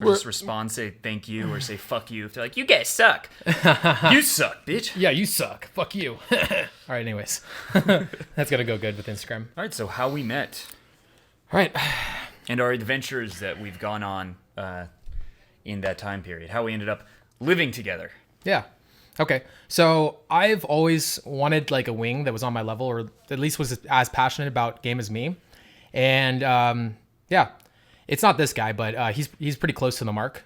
Or just respond, say thank you, or say fuck you. If they're like, you guys suck. You suck, bitch. Yeah, you suck. Fuck you. All right, anyways. That's going to go good with Instagram. All right, so how we met. All right. And our adventures that we've gone on in that time period. How we ended up living together. Yeah. Okay. So I've always wanted like a wing that was on my level, or at least was as passionate about game as me. And yeah, it's not this guy, but he's pretty close to the mark.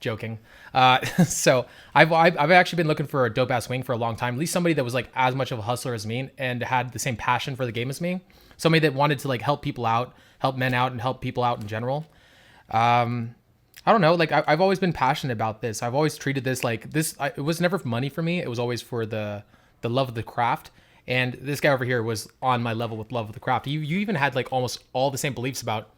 Joking. So I've actually been looking for a dope ass wing for a long time. At least somebody that was like as much of a hustler as me and had the same passion for the game as me. Somebody that wanted to like help people out, help men out, and help people out in general. I don't know. Like I've always been passionate about this. I've always treated this like this. It was never money for me. It was always for the love of the craft. And this guy over here was on my level with love of the craft. You even had like almost all the same beliefs about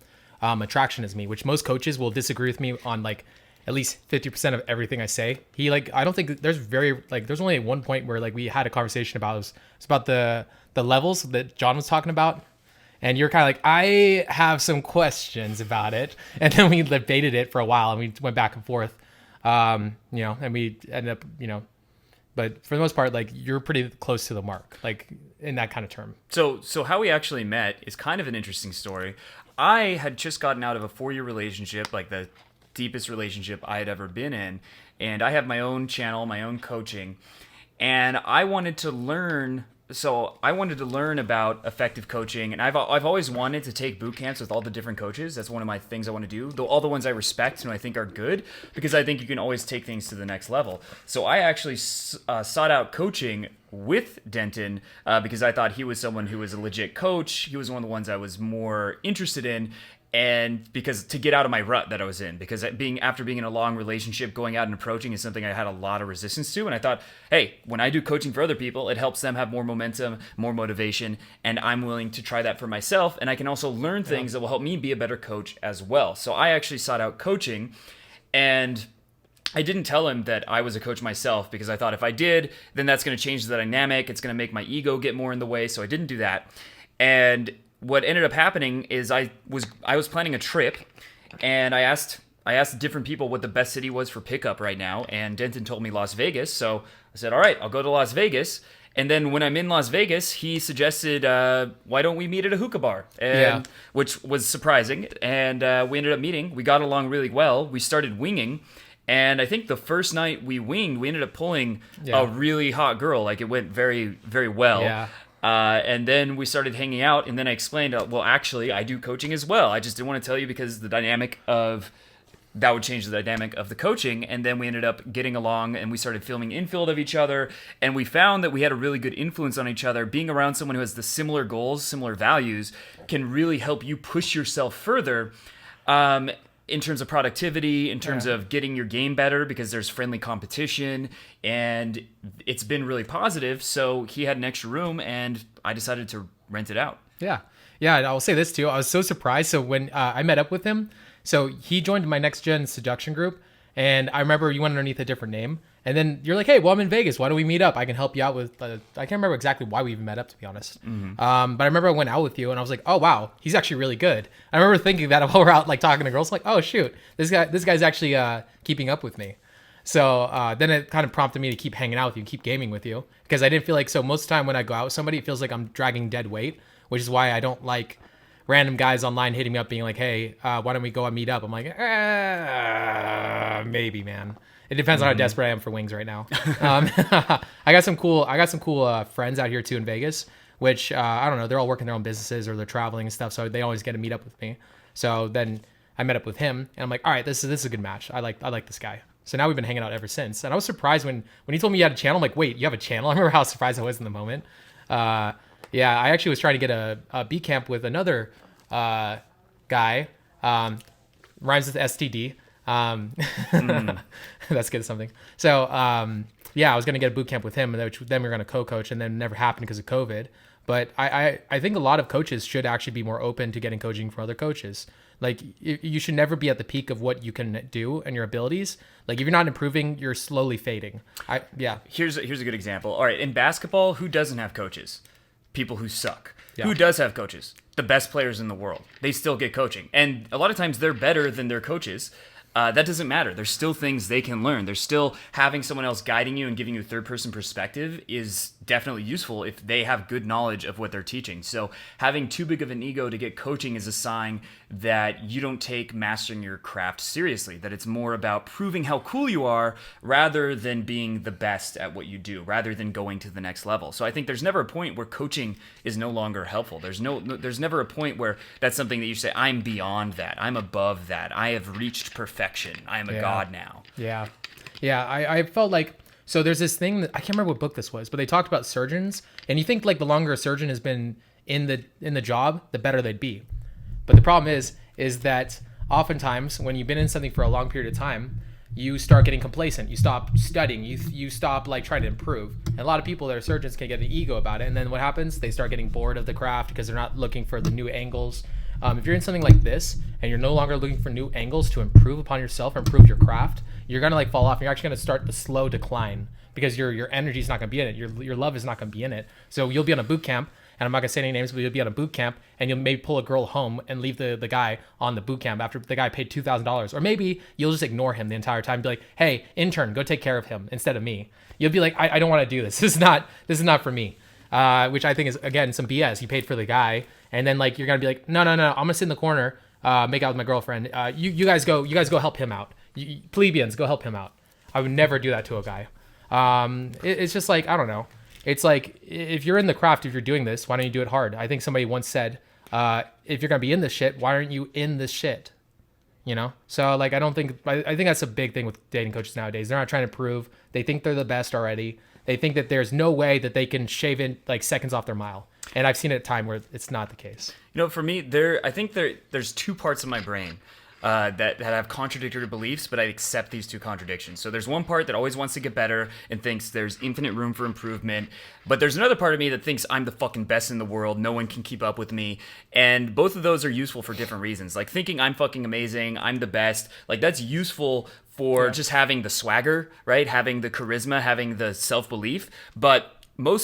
attraction as me, which most coaches will disagree with me on like at least 50% of everything I say. He like, I don't think there's there's only one point where like we had a conversation about, it's about the levels that John was talking about. And you're kind of like, I have some questions about it. And then we debated it for a while and we went back and forth, and we ended up, but for the most part, like you're pretty close to the mark, like in that kind of term. So how we actually met is kind of an interesting story. I had just gotten out of a 4-year relationship, like the deepest relationship I had ever been in. And I have my own channel, my own coaching. And I wanted to learn about effective coaching, and I've always wanted to take boot camps with all the different coaches. That's one of my things I want to do, though all the ones I respect and I think are good, because I think you can always take things to the next level. So I actually sought out coaching with Denton because I thought he was someone who was a legit coach. He was one of the ones I was more interested in. And because to get out of my rut that I was in, because after being in a long relationship, going out and approaching is something I had a lot of resistance to. And I thought, hey, when I do coaching for other people, it helps them have more momentum, more motivation. And I'm willing to try that for myself. And I can also learn things that will help me be a better coach as well. So I actually sought out coaching, and I didn't tell him that I was a coach myself, because I thought if I did, then that's going to change the dynamic. It's going to make my ego get more in the way. So I didn't do that. And what ended up happening is I was planning a trip, and I asked different people what the best city was for pickup right now, and Denton told me Las Vegas. So I said, all right, I'll go to Las Vegas. And then when I'm in Las Vegas, he suggested, why don't we meet at a hookah bar? Which was surprising. And we ended up meeting. We got along really well. We started winging. And I think the first night we winged, we ended up pulling a really hot girl. Like, it went very, very well. Yeah. And then we started hanging out, and then I explained, well, actually, I do coaching as well. I just didn't want to tell you because that would change the dynamic of the coaching. And then we ended up getting along, and we started filming infield of each other, and we found that we had a really good influence on each other. Being around someone who has the similar goals, similar values, can really help you push yourself further. In terms of productivity, in terms of getting your game better, because there's friendly competition, and it's been really positive. So he had an extra room, and I decided to rent it out. Yeah. And I'll say this too. I was so surprised. So when I met up with him, so he joined my next gen seduction group, and I remember you went underneath a different name. And then you're like, hey, well, I'm in Vegas. Why don't we meet up? I can help you out with, I can't remember exactly why we even met up, to be honest. Mm-hmm. But I remember I went out with you, and I was like, oh, wow, he's actually really good. I remember thinking that while we're out like talking to girls, like, oh, shoot, this guy's actually keeping up with me. So then it kind of prompted me to keep hanging out with you, keep gaming with you, because I didn't feel like, so most of the time when I go out with somebody, it feels like I'm dragging dead weight, which is why I don't like random guys online hitting me up being like, hey, why don't we go and meet up? I'm like, maybe, man. It depends on how desperate I am for wings right now. I got some cool friends out here too in Vegas, which I don't know. They're all working their own businesses or they're traveling and stuff, so they always get to meet up with me. So then I met up with him, and I'm like, all right, this is a good match. I like this guy. So now we've been hanging out ever since. And I was surprised when he told me you had a channel. I'm like, wait, you have a channel? I remember how surprised I was in the moment. I actually was trying to get a B camp with another guy. Rhymes with STD. That's good something. So I was gonna get a boot camp with him, which then we were gonna co-coach, and then never happened because of COVID. But I think a lot of coaches should actually be more open to getting coaching for other coaches. Like, you should never be at the peak of what you can do and your abilities. Like, if you're not improving, you're slowly fading. Here's a good example. All right, in basketball, who doesn't have coaches? People who suck. Yeah. Who does have coaches? The best players in the world. They still get coaching. And a lot of times they're better than their coaches. That doesn't matter. There's still things they can learn. There's still having someone else guiding you and giving you a third-person perspective is definitely useful if they have good knowledge of what they're teaching. So having too big of an ego to get coaching is a sign that you don't take mastering your craft seriously, that it's more about proving how cool you are rather than being the best at what you do, rather than going to the next level. So I think there's never a point where coaching is no longer helpful. There's never a point where that's something that you say, I'm beyond that. I'm above that. I have reached perfection. I am a god now. Yeah. Yeah. I felt like, so there's this thing that I can't remember what book this was, but they talked about surgeons, and you think like the longer a surgeon has been in the job, the better they'd be. But the problem is that oftentimes when you've been in something for a long period of time, you start getting complacent. You stop studying. You stop like trying to improve. And a lot of people that are surgeons can get an ego about it. And then what happens? They start getting bored of the craft because they're not looking for the new angles. If you're in something like this and you're no longer looking for new angles to improve upon yourself or improve your craft, you're gonna like fall off. And you're actually gonna start the slow decline because your energy is not gonna be in it. Your love is not gonna be in it. So you'll be on a boot camp, and I'm not gonna say any names, but you'll be on a boot camp and you'll maybe pull a girl home and leave the guy on the boot camp after the guy paid $2,000. Or maybe you'll just ignore him the entire time, be like, hey, intern, go take care of him instead of me. You'll be like, I don't want to do this. This is not for me. Which I think is, again, some BS. You paid for the guy, and then like you're gonna be like, no, I'm gonna sit in the corner, make out with my girlfriend. You guys go help him out. Plebeians, go help him out. I would never do that to a guy. It's just like, I don't know. It's like, if you're in the craft, if you're doing this, why don't you do it hard? I think somebody once said, if you're gonna be in this shit, why aren't you in this shit? You know? So like, I think that's a big thing with dating coaches nowadays. They're not trying to prove. They think they're the best already. They think that there's no way that they can shave in like seconds off their mile. And I've seen it at a time where it's not the case. You know, for me, I think there's two parts of my brain that have contradictory beliefs, but I accept these two contradictions. So there's one part that always wants to get better and thinks there's infinite room for improvement. But there's another part of me that thinks I'm the fucking best in the world. No one can keep up with me. And both of those are useful for different reasons. Like thinking I'm fucking amazing, I'm the best. Like that's useful for just having the swagger, right? Having the charisma, having the self-belief. But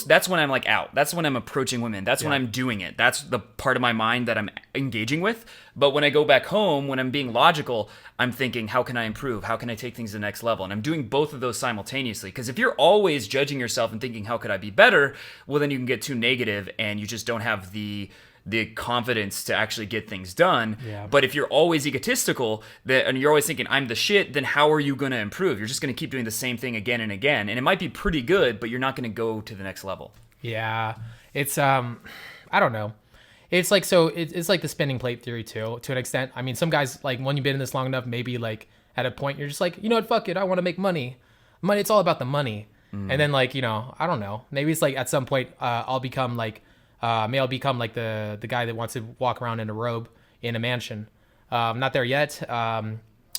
that's when I'm like out. That's when I'm approaching women. That's when I'm doing it. That's the part of my mind that I'm engaging with. But when I go back home, when I'm being logical, I'm thinking, how can I improve? How can I take things to the next level? And I'm doing both of those simultaneously. Because if you're always judging yourself and thinking, how could I be better? Well, then you can get too negative and you just don't have the confidence to actually get things done. Yeah. But if you're always egotistical and you're always thinking I'm the shit, then how are you going to improve? You're just going to keep doing the same thing again and again. And it might be pretty good, but you're not going to go to the next level. Yeah. It's I don't know. It's like, so it's like the spinning plate theory too, to an extent. I mean, some guys, like when you've been in this long enough, maybe like at a point you're just like, you know what, fuck it, I want to make money. It's all about the money. And then like, you know, I don't know. Maybe it's like at some point I'll become like the guy that wants to walk around in a robe in a mansion. I'm not there yet.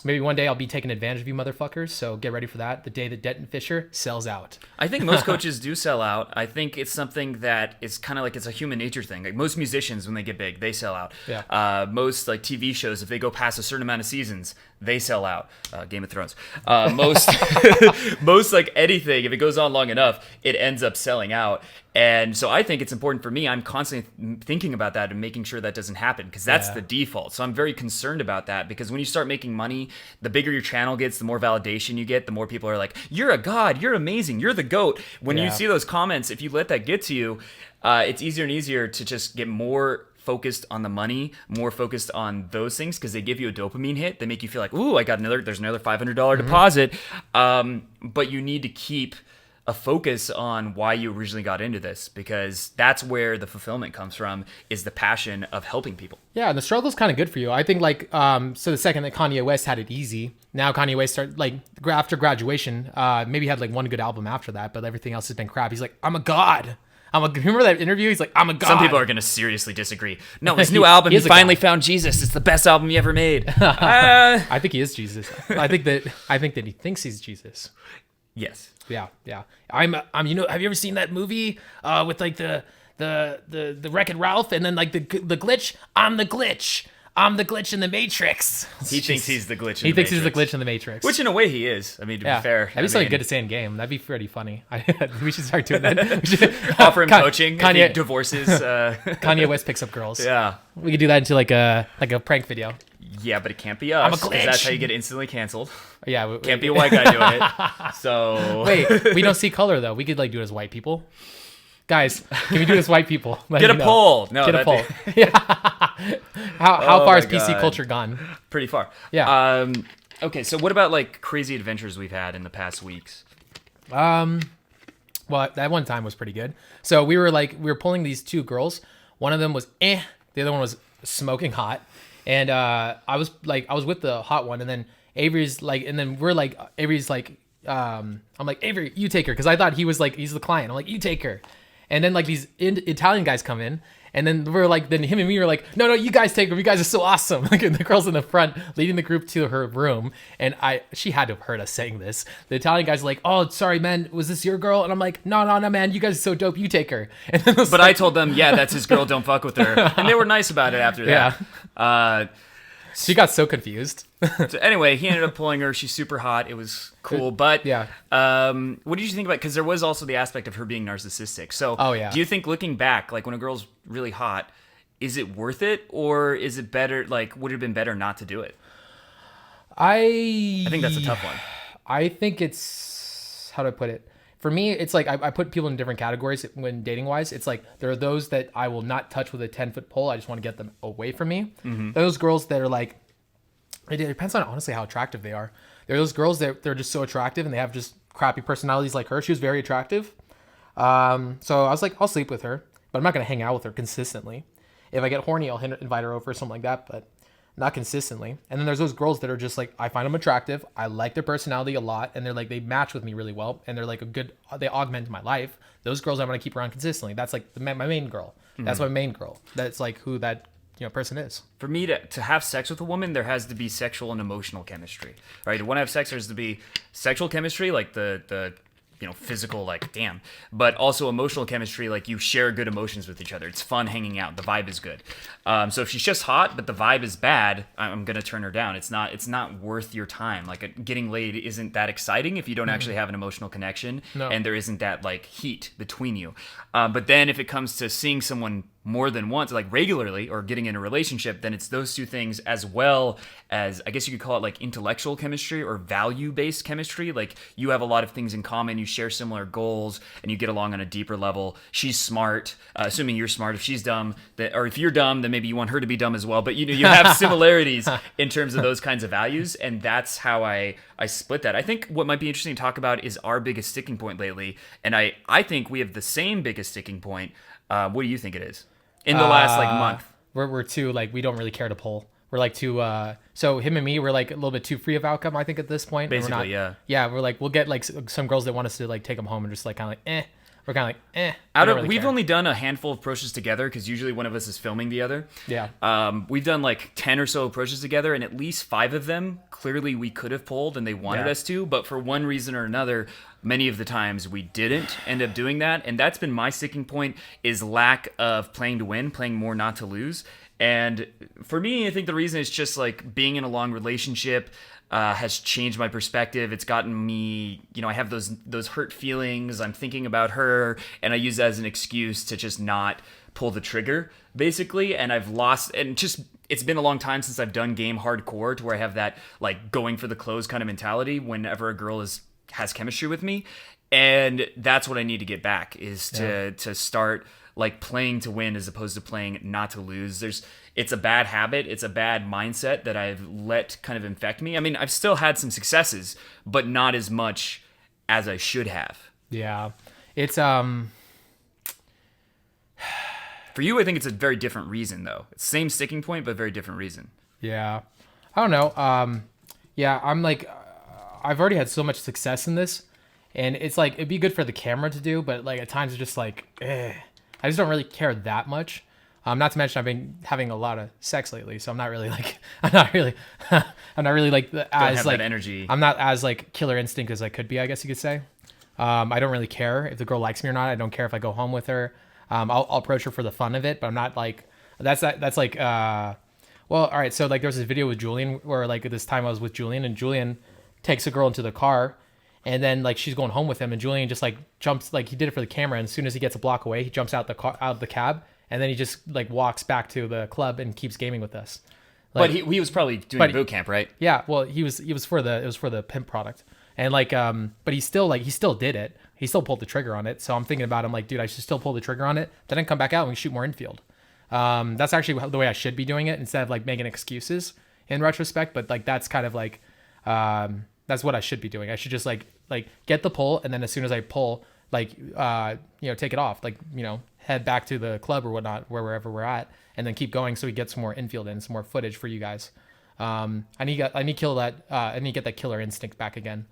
Maybe one day I'll be taking advantage of you motherfuckers. So get ready for that. The day that Denton Fisher sells out. I think most coaches do sell out. I think it's something that is kind of like it's a human nature thing. Like most musicians, when they get big, they sell out. Yeah. Most like TV shows, if they go past a certain amount of seasons, they sell out. Game of Thrones. Most like anything, if it goes on long enough, it ends up selling out. And so I think it's important for me. I'm constantly thinking about that and making sure that doesn't happen because that's the default. So I'm very concerned about that because when you start making money, the bigger your channel gets, the more validation you get, the more people are like, you're a god, you're amazing, you're the GOAT. When you see those comments, if you let that get to you, it's easier and easier to just get more focused on the money, more focused on those things because they give you a dopamine hit. They make you feel like, ooh, there's another $500 deposit. But you need to keep a focus on why you originally got into this because that's where the fulfillment comes from, is the passion of helping people. Yeah, and the struggle's kind of good for you. I think like so the second that Kanye West had it easy, now Kanye West started like after graduation, maybe had like one good album after that, but everything else has been crap. He's like, I'm a god. Remember that interview? He's like, I'm a god. Some people are going to seriously disagree. No, his new album, he finally found Jesus. It's the best album he ever made. I think he is Jesus. I think that he thinks he's Jesus. Yes. Yeah. I'm you know, have you ever seen that movie with like the Wreck-It Ralph and then like the glitch? I'm the glitch. I'm the glitch in the Matrix. He thinks he's the glitch in the Matrix. He thinks he's the glitch in the Matrix. Which in a way he is. I mean, to be fair. That'd be something good to say in game. That'd be pretty funny. We should start doing that. We should offer him coaching Kanye, if he divorces. Kanye West picks up girls. Yeah. We could do that into like a prank video. Yeah, but it can't be us. I'm a glitch. That's how you get instantly canceled. Yeah. Can't be a white guy doing it. So. Wait, we don't see color though. We could like do it as white people. Guys, can we do this white people? Get a poll. No, get a poll. Yeah. How far is PC culture gone? Pretty far. Yeah. Okay, so what about like crazy adventures we've had in the past weeks? Well, that one time was pretty good. So we were pulling these two girls. One of them was the other one was smoking hot. And I was with the hot one, and then Avery's like, and then we're like, Avery's like, I'm like, Avery, you take her, because I thought he was like, he's the client. I'm like, you take her. And then like these Italian guys come in, and then we're like, then him and me were like, no, you guys take her. You guys are so awesome. Like the girl's in the front leading the group to her room, and she had to have heard us saying this. The Italian guys are like, oh, sorry, man, was this your girl? And I'm like, no, man, you guys are so dope. You take her. And then but I told them, yeah, that's his girl. Don't fuck with her, and they were nice about it after that. Yeah. She got so confused. So anyway, he ended up pulling her. She's super hot. It was cool. But yeah. What did you think about? Because there was also the aspect of her being narcissistic. So do you think looking back, like when a girl's really hot, is it worth it, or is it better? Like, would it have been better not to do it? I think that's a tough one. I think it's, how do I put it? For me, it's like I put people in different categories when dating wise. It's like there are those that I will not touch with a 10-foot pole. I just want to get them away from me. Mm-hmm. Those girls that are like, it depends on honestly how attractive they are. There are those girls that they're just so attractive and they have just crappy personalities like her. She was very attractive. So I was like, I'll sleep with her, but I'm not going to hang out with her consistently. If I get horny, I'll invite her over or something like that, but not consistently. And then there's those girls that are just like, I find them attractive. I like their personality a lot. And they're like, they match with me really well. And they're like they augment my life. Those girls I want to keep around consistently. That's like my main girl. Mm-hmm. That's my main girl. That's like who that person is. For me to have sex with a woman, there has to be sexual and emotional chemistry, right? To want to have sex, there has to be sexual chemistry, like the physical, like, damn, but also emotional chemistry, like you share good emotions with each other. It's fun hanging out. The vibe is good. So if she's just hot, but the vibe is bad, I'm going to turn her down. It's not worth your time. Like getting laid isn't that exciting if you don't actually have an emotional connection and there isn't that like heat between you. But then if it comes to seeing someone more than once, like regularly, or getting in a relationship, then it's those two things, as well as, I guess you could call it like intellectual chemistry or value-based chemistry. Like you have a lot of things in common, you share similar goals, and you get along on a deeper level. She's smart, assuming you're smart. If she's dumb, or if you're dumb, then maybe you want her to be dumb as well. But you have similarities in terms of those kinds of values, and that's how I split that. I think what might be interesting to talk about is our biggest sticking point lately, and I think we have the same biggest sticking point. What do you think it is? In the last like month, we're too like, we don't really care to pull. We're like too so him and me, we're like a little bit too free of outcome, I think, at this point. Basically, we're like, we'll get like some girls that want us to like take them home and just like kind of like we're kind of like we've only done a handful of approaches together, because usually one of us is filming the other. We've done like 10 or so approaches together, and at least 5 of them clearly we could have pulled and they wanted us to, but for one reason or another, many of the times we didn't end up doing that. And that's been my sticking point, is lack of playing to win, playing more not to lose. And for me, I think the reason is just like being in a long relationship has changed my perspective. It's gotten me, I have those hurt feelings. I'm thinking about her, and I use that as an excuse to just not pull the trigger, basically. And I've lost, and just, it's been a long time since I've done game hardcore to where I have that like going for the close kind of mentality whenever a girl has chemistry with me. And that's what I need to get back, is to start like playing to win as opposed to playing not to lose. It's a bad habit. It's a bad mindset that I've let kind of infect me. I mean, I've still had some successes, but not as much as I should have. Yeah. It's for you, I think it's a very different reason though. It's same sticking point, but very different reason. Yeah. I don't know. I'm like, I've already had so much success in this, and it's like, it'd be good for the camera to do, but like at times it's just like, I just don't really care that much. Not to mention I've been having a lot of sex lately, so I'm not really like as like energy. I'm not as like killer instinct as I could be, I guess you could say. I don't really care if the girl likes me or not. I don't care if I go home with her. I'll approach her for the fun of it, but I'm not like that's like Well, all right. So like, there was this video with Julian where like this time I was with Julian, and Julian takes a girl into the car, and then like she's going home with him, and Julian just like jumps, like he did it for the camera, and as soon as he gets a block away, he jumps out of the cab, and then he just like walks back to the club and keeps gaming with us. Like, But he was probably doing boot camp, right? yeah, well, it was for the pimp product, and like but he still did it. He still pulled the trigger on it. So I'm thinking about him like, dude, I should still pull the trigger on it. Then I come back out and we shoot more infield. That's actually the way I should be doing it instead of like making excuses in retrospect. But like that's kind of like that's what I should be doing. I should just like get the pull, and then as soon as I pull, like take it off, like head back to the club or whatnot, wherever we're at, and then keep going so we get some more infield and some more footage for you guys. I need to get that killer instinct back again.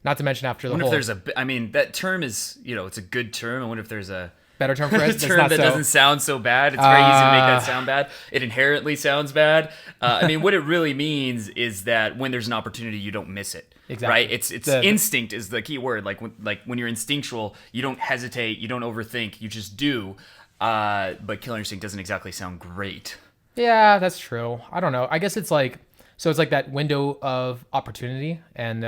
Not to mention after the I wonder whole. if there's I mean, that term is, it's a good term. I wonder if there's a better term for it. term that doesn't sound so bad. It's very easy to make that sound bad. It inherently sounds bad. I mean, what it really means is that when there's an opportunity, you don't miss it. Exactly. Right? It's instinct is the key word. Like when you're instinctual, you don't hesitate, you don't overthink, you just do. But killer instinct doesn't exactly sound great. Yeah, that's true. I don't know. I guess it's like that window of opportunity, and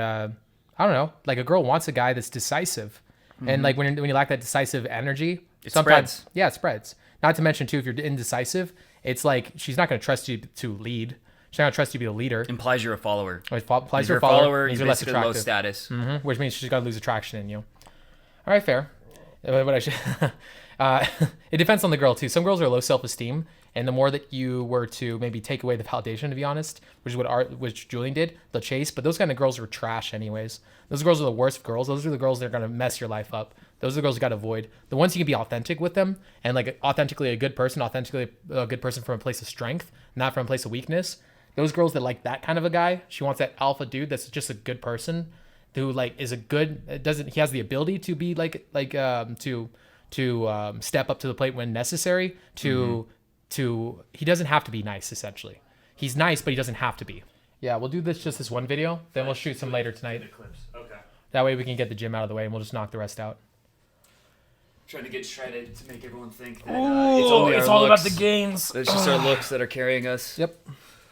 I don't know. Like a girl wants a guy that's decisive, and like when you lack that decisive energy, it sometimes spreads. Yeah, it spreads. Not to mention too, if you're indecisive, it's like she's not going to trust you to lead. She's not going to trust you to be a leader. Implies you're a follower. It implies you're you're a follower. You're Means you're less basically low attractive. status. Which means she's got to lose attraction in you. All right, fair. But I should. It depends on the girl too. Some girls are low self-esteem, and the more that you were to maybe take away the validation, to be honest, which is which Julian did, they'll chase. But those kind of girls are trash, anyways. Those girls are the worst girls. Those are the girls that are gonna mess your life up. Those are the girls you gotta avoid. The ones you can be authentic with them, and like authentically a good person from a place of strength, not from a place of weakness. Those girls that like that kind of a guy, she wants that alpha dude that's just a good person, who like is a good he has the ability to be to step up to the plate when necessary. He doesn't have to be nice. Essentially, he's nice, but he doesn't have to be. Yeah, we'll do this one video, then we'll shoot some later tonight. The clips. Okay. That way we can get the gym out of the way, and we'll just knock the rest out. Trying to get shredded to make everyone think that It's all about the gains. It's just our looks that are carrying us. Yep.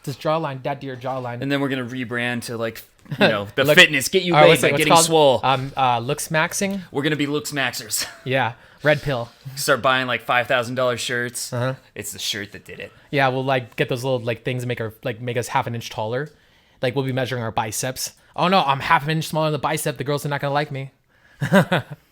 This jawline, that dear jawline. And then we're gonna rebrand to the Look- fitness, get you All right, laid by what's it getting called? swole. Looks maxing. We're gonna be looks maxers. Yeah, red pill. Start buying like $5,000 shirts. It's the shirt that did it. Yeah, we'll like get those little like things that make us half an inch taller. Like we'll be measuring our biceps. Oh no, I'm half an inch smaller than the bicep. The girls are not gonna like me.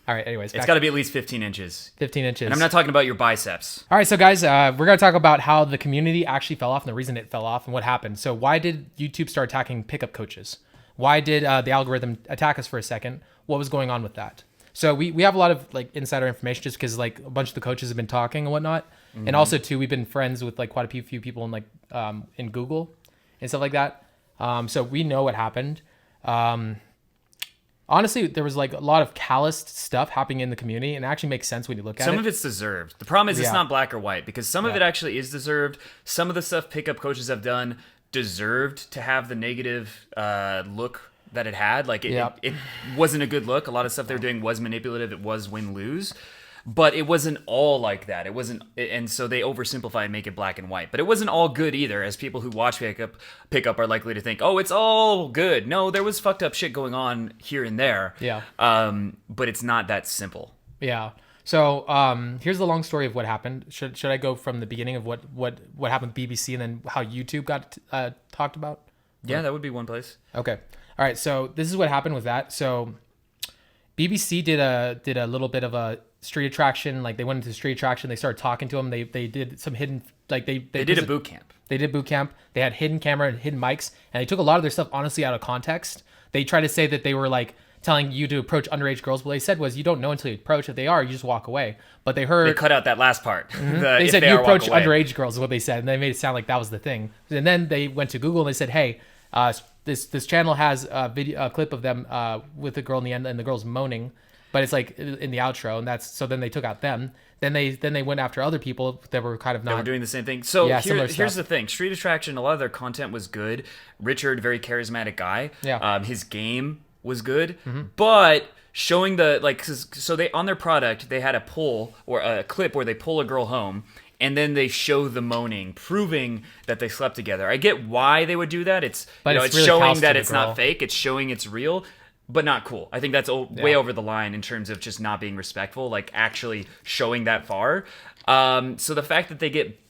All right. Anyways, It's got to be at least 15 inches. 15 inches. And I'm not talking about your biceps. All right, so guys, we're gonna talk about how the community actually fell off and the reason it fell off and what happened. So why did YouTube start attacking pickup coaches? Why did the algorithm attack us for a second? What was going on with that? So we have a lot of like insider information just because like a bunch of the coaches have been talking and whatnot, and also too we've been friends with like quite a few people in like in Google and stuff like that. So we know what happened. Honestly, there was like a lot of calloused stuff happening in the community, and it actually makes sense when you look at it. Some of it's deserved. The problem is it's Yeah. not black or white, because some of it actually is deserved. Some of the stuff pickup coaches have done deserved to have the negative look that it had. Like it wasn't a good look. A lot of stuff they were doing was manipulative. It was win-lose. But it wasn't all like that. It wasn't, and so they oversimplify and make it black and white. But it wasn't all good either, as people who watch pickup are likely to think, oh, it's all good. No, there was fucked up shit going on here and there. Yeah. But it's not that simple. Yeah. So here's the long story of what happened. Should I go from the beginning of what happened with BBC and then how YouTube got talked about? Yeah, that would be one place. Okay. All right. So this is what happened with that. So BBC did a little bit of a street attraction. Like they went into street attraction. They started talking to them. They did some hidden like they did a boot camp. They did boot camp. They had hidden camera and hidden mics, and they took a lot of their stuff honestly out of context. They tried to say that they were like telling you to approach underage girls. What they said was you don't know until you approach. If they are, you just walk away. But they heard They cut out that last part. they said you approach underage girls is what they said, and they made it sound like that was the thing. And then they went to Google and they said, hey, this channel has a clip of them with the girl in the end and the girl's moaning, but it's like in the outro, and that's so then they took out them. Then they went after other people that were kind of not. They were doing the same thing. So Yeah, here's the thing: Street Attraction. A lot of their content was good. Richard, very charismatic guy. Yeah. His game was good, but showing the so they on their product they had a pull or a clip where they pull a girl home, and then they show the moaning, proving that they slept together. I get why they would do that. It's it's really showing callous that to the it's girl. not fake. It's showing it's real, but not cool. I think that's way over the line in terms of just not being respectful, like actually showing that far. So the fact that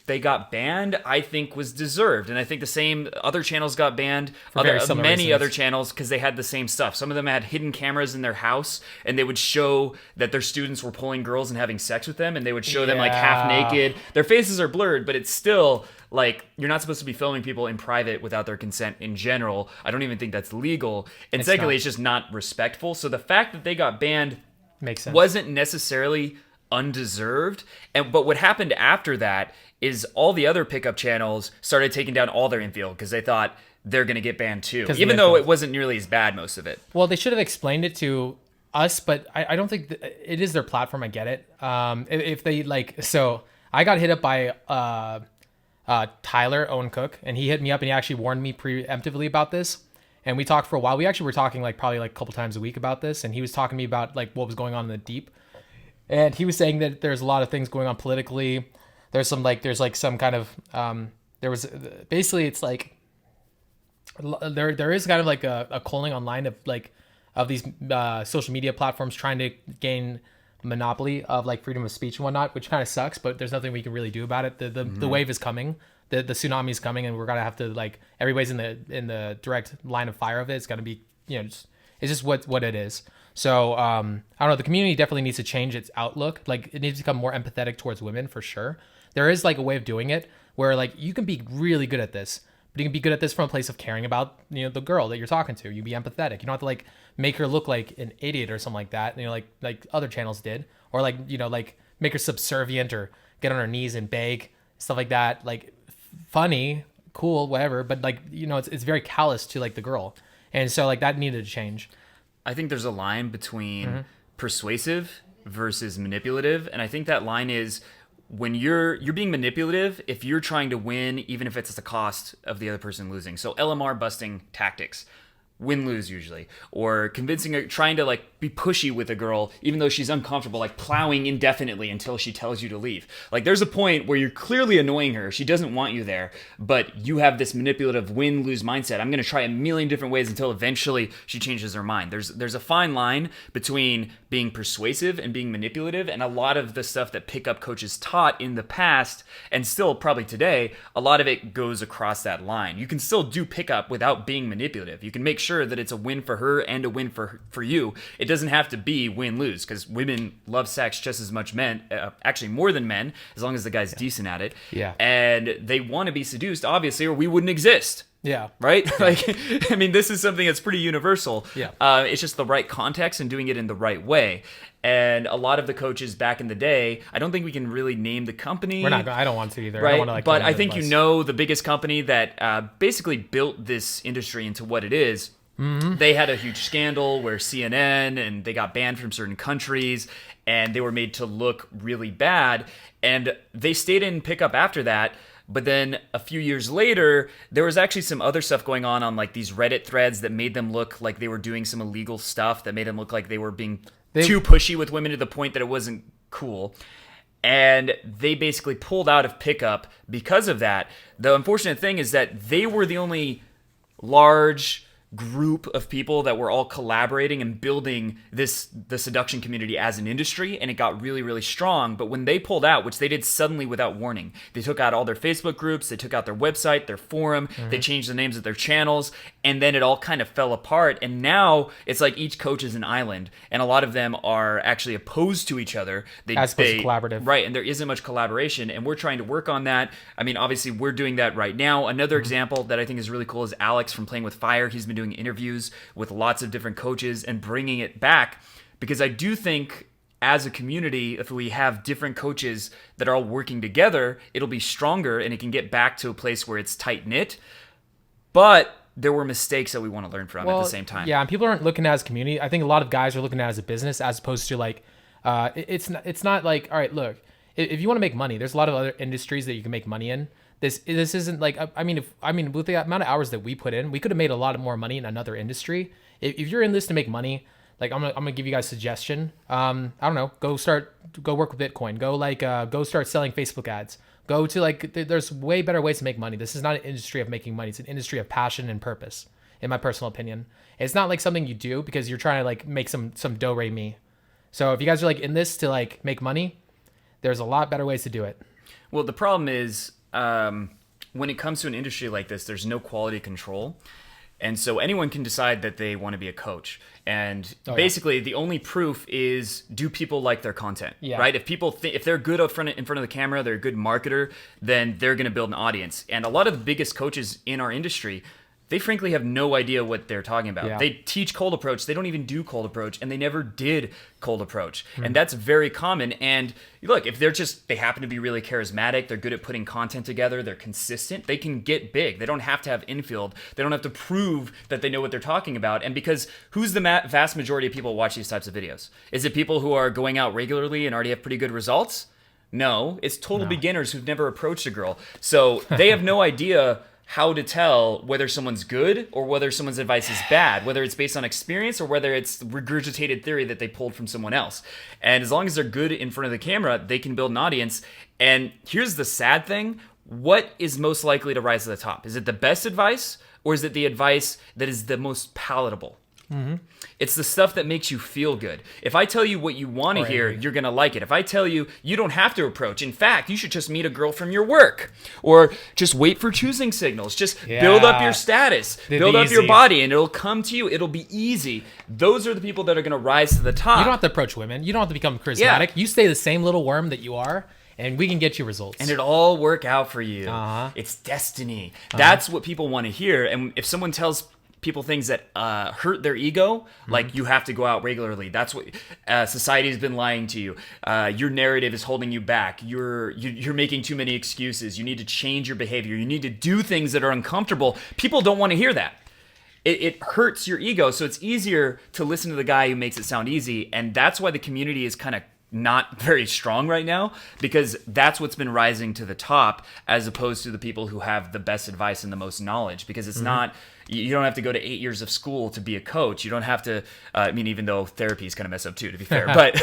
they got banned, I think was deserved. And I think the same other channels got banned, very similar many reasons. other channels, because they had the same stuff. Some of them had hidden cameras in their house, and they would show that their students were pulling girls and having sex with them, and they would show them like half naked. Their faces are blurred, but it's still like you're not supposed to be filming people in private without their consent in general. I don't even think that's legal. And secondly, it's just not respectful. So the fact that they got banned Makes sense. wasn't necessarily undeserved. But what happened after that is all the other pickup channels started taking down all their infield because they thought they're going to get banned too, even though it wasn't nearly as bad, most of it. Well, they should have explained it to us, but I don't think it is their platform. I get it. If they so I got hit up by Tyler Owen Cook, and he hit me up and he actually warned me preemptively about this. And we talked for a while. We actually were talking probably a couple times a week about this, and he was talking to me about what was going on in the deep. And he was saying that there's a lot of things going on politically. There's some some kind of there was basically it's there is kind of a calling online of these social media platforms trying to gain monopoly of freedom of speech and whatnot, which kind of sucks, but there's nothing we can really do about it. The wave is coming. The tsunami is coming, and we're gonna have to everybody's in the direct line of fire of it. It's gonna be it's just what it is. So I don't know. The community definitely needs to change its outlook. It needs to become more empathetic towards women for sure. There is a way of doing it where you can be really good at this, but you can be good at this from a place of caring about the girl that you're talking to. You be empathetic. You don't have to make her look like an idiot or something like that. Like other channels did, or make her subservient or get on her knees and beg, stuff like that. Funny, cool, whatever. But it's very callous to the girl, and so that needed to change. I think there's a line between persuasive versus manipulative, and I think that line is when you're being manipulative if you're trying to win, even if it's at the cost of the other person losing. So LMR busting tactics, win-lose usually, or convincing her, trying to be pushy with a girl even though she's uncomfortable, plowing indefinitely until she tells you to leave. There's a point where you're clearly annoying her, she doesn't want you there, but you have this manipulative win-lose mindset. I'm going to try a million different ways until eventually she changes her mind. There's a fine line between being persuasive and being manipulative, and a lot of the stuff that pickup coaches taught in the past and still probably today, a lot of it goes across that line. You can still do pickup without being manipulative. You can make sure that it's a win for her and a win for you. It doesn't have to be win-lose, because women love sex just as much men, actually more than men, as long as the guy's decent at it. Yeah. And they want to be seduced, obviously, or we wouldn't exist. Yeah. Right? This is something that's pretty universal. Yeah. It's just the right context and doing it in the right way. And a lot of the coaches back in the day, I don't think we can really name the company. We're not. I don't want to either. Right? I don't want to but I think the biggest company that basically built this industry into what it is. Mm-hmm. They had a huge scandal where CNN, and they got banned from certain countries, and they were made to look really bad. And they stayed in pickup after that. But then a few years later, there was actually some other stuff going on these Reddit threads that made them look like they were doing some illegal stuff, that made them look like they were being too pushy with women to the point that it wasn't cool. And they basically pulled out of pickup because of that. The unfortunate thing is that they were the only large group of people that were all collaborating and building the seduction community as an industry, and it got really, really strong. But when they pulled out, which they did suddenly without warning, they took out all their Facebook groups, they took out their website, their forum, they changed the names of their channels, and then it all kind of fell apart. And now it's each coach is an island, and a lot of them are actually opposed to each other. As opposed to collaborative. Right, and there isn't much collaboration, and we're trying to work on that. Obviously, we're doing that right now. Another example that I think is really cool is Alex from Playing with Fire. He's been doing interviews with lots of different coaches and bringing it back, because I do think as a community, if we have different coaches that are all working together, it'll be stronger and it can get back to a place where it's tight-knit. But there were mistakes that we want to learn from at the same time. Yeah, and people aren't looking at it as a community. I think a lot of guys are looking at it as a business, as opposed to it's not all right, look, if you want to make money, there's a lot of other industries that you can make money in. This isn't with the amount of hours that we put in, we could have made a lot more money in another industry. If you're in this to make money, I'm gonna give you guys a suggestion. I don't know, go work with Bitcoin. Go start selling Facebook ads. Go to like, there's way better ways to make money. This is not an industry of making money. It's an industry of passion and purpose, in my personal opinion. It's not like something you do because you're trying to like make some do-re-mi. So if you guys are like in this to like make money, there's a lot better ways to do it. Well, the problem is when it comes to an industry like this, there's no quality control. And so anyone can decide that they want to be a coach. And basically, the only proof is, do people like their content, right? If people if they're good in front of the camera, they're a good marketer, then they're going to build an audience. And a lot of the biggest coaches in our industry, they frankly have no idea what they're talking about. Yeah. They teach cold approach. They don't even do cold approach, and they never did cold approach. And that's very common. And look, if they happen to be really charismatic, they're good at putting content together, they're consistent, they can get big. They don't have to have infield. They don't have to prove that they know what they're talking about. And because who's the vast majority of people who watch these types of videos? Is it people who are going out regularly and already have pretty good results? No, it's total beginners who've never approached a girl. So they have no idea how to tell whether someone's good or whether someone's advice is bad, whether it's based on experience or whether it's regurgitated theory that they pulled from someone else. And as long as they're good in front of the camera, they can build an audience. And here's the sad thing. What is most likely to rise to the top? Is it the best advice, or is it the advice that is the most palatable? Mm-hmm. It's the stuff that makes you feel good. If I tell you what you want to hear, you're going to like it. If I tell you, you don't have to approach. In fact, you should just meet a girl from your work, or just wait for choosing signals. Just build up your status, build up your body, and it'll come to you. It'll be easy. Those are the people that are going to rise to the top. You don't have to approach women. You don't have to become charismatic. Yeah. You stay the same little worm that you are, and we can get you results. And it'll all work out for you. It's destiny. That's what people want to hear. And if someone tells people things that hurt their ego, like you have to go out regularly, that's what society has been lying to you. Your narrative is holding you back. You're making too many excuses. You need to change your behavior. You need to do things that are uncomfortable. People don't want to hear that. It hurts your ego, so it's easier to listen to the guy who makes it sound easy. And that's why the community is kind of not very strong right now, because that's what's been rising to the top, as opposed to the people who have the best advice and the most knowledge. Because it's not, you don't have to go to 8 years of school to be a coach. You don't have to, even though therapy is kind of messed up too, to be fair. But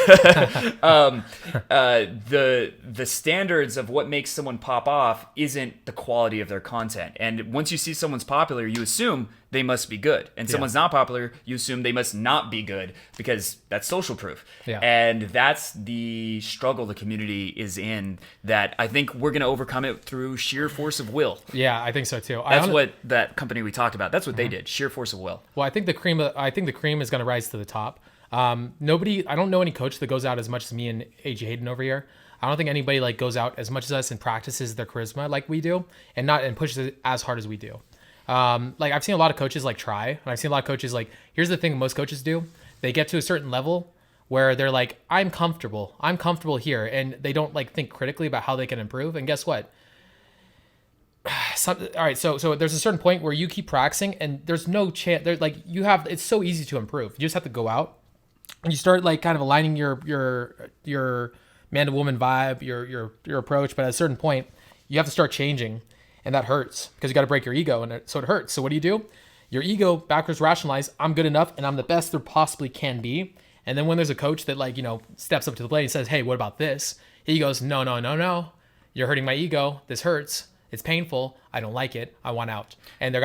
the standards of what makes someone pop off isn't the quality of their content. And once you see someone's popular, you assume they must be good. And someone's not popular, you assume they must not be good, because that's social proof. Yeah. And that's the struggle the community is in, that I think we're going to overcome it through sheer force of will. Yeah, I think so too. That's what that company we talked about, that's what they did, sheer force of will. Well, I think the cream is going to rise to the top. I don't know any coach that goes out as much as me and AJ Hayden over here. I don't think anybody like goes out as much as us and practices their charisma like we do, and pushes it as hard as we do. Like I've seen a lot of coaches like try, and I've seen a lot of coaches like, here's the thing most coaches do. They get to a certain level where they're like, I'm comfortable here. And they don't like think critically about how they can improve. And guess what? All right. So there's a certain point where you keep practicing and there's no chance there. Like it's so easy to improve. You just have to go out and you start like kind of aligning your man to woman vibe, your approach. But at a certain point you have to start changing. And that hurts because you got to break your ego, and so it hurts. So what do? Your ego backwards rationalize, I'm good enough and I'm the best there possibly can be. And then when there's a coach that steps up to the plate and says, hey, what about this? He goes, no. You're hurting my ego. This hurts. It's painful. I don't like it. I want out. And they're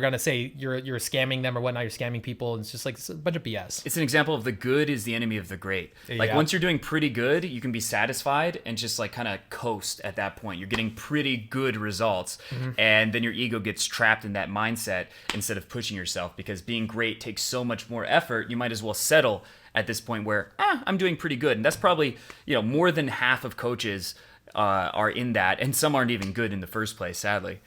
gonna say you're scamming them or whatnot. You're scamming people. And it's just like it's a bunch of BS. It's an example of the good is the enemy of the great. Like once you're doing pretty good, you can be satisfied and just like kind of coast at that point. You're getting pretty good results, and then your ego gets trapped in that mindset instead of pushing yourself, because being great takes so much more effort. You might as well settle at this point where I'm doing pretty good, and that's probably more than half of coaches are in that, and some aren't even good in the first place, sadly.